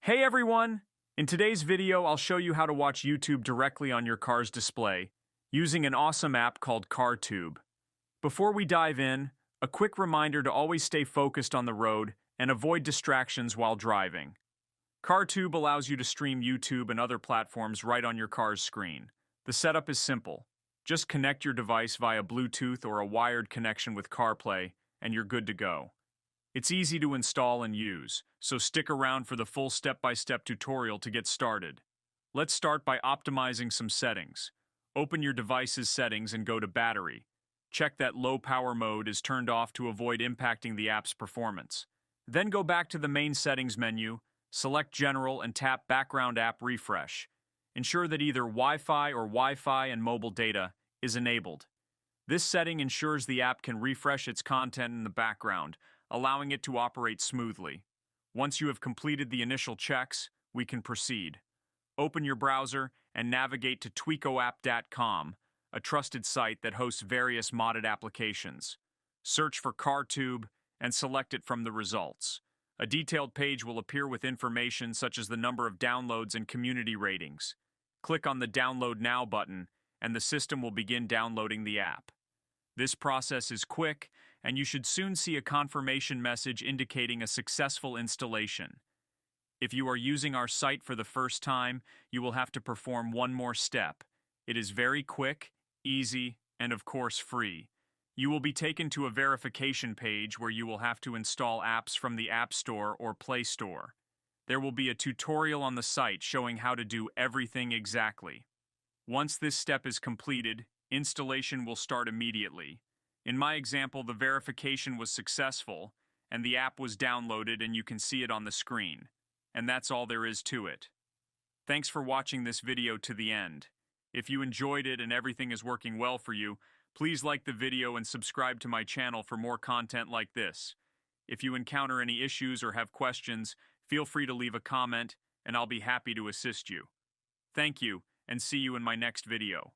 Hey everyone! In today's video, I'll show you how to watch YouTube directly on your car's display using an awesome app called CarTube. Before we dive in, a quick reminder to always stay focused on the road and avoid distractions while driving. CarTube allows you to stream YouTube and other platforms right on your car's screen. The setup is simple. Just connect your device via Bluetooth or a wired connection with CarPlay, and you're good to go. It's easy to install and use, so stick around for the full step-by-step tutorial to get started. Let's start by optimizing some settings. Open your device's settings and go to Battery. Check that low power mode is turned off to avoid impacting the app's performance. Then go back to the main settings menu, select General and tap Background App Refresh. Ensure that either Wi-Fi or Wi-Fi and mobile data is enabled. This setting ensures the app can refresh its content in the background, allowing it to operate smoothly. Once you have completed the initial checks, we can proceed. Open your browser and navigate to tweakoapp.com, a trusted site that hosts various modded applications. Search for CarTube and select it from the results. A detailed page will appear with information such as the number of downloads and community ratings. Click on the Download Now button, and the system will begin downloading the app. This process is quick, and you should soon see a confirmation message indicating a successful installation. If you are using our site for the first time, you will have to perform one more step. It is very quick, easy, and of course free. You will be taken to a verification page where you will have to install apps from the App Store or Play Store. There will be a tutorial on the site showing how to do everything exactly. Once this step is completed, installation will start immediately. In my example, the verification was successful, and the app was downloaded and you can see it on the screen. And that's all there is to it. Thanks for watching this video to the end. If you enjoyed it and everything is working well for you, please like the video and subscribe to my channel for more content like this. If you encounter any issues or have questions, feel free to leave a comment, and I'll be happy to assist you. Thank you, and see you in my next video.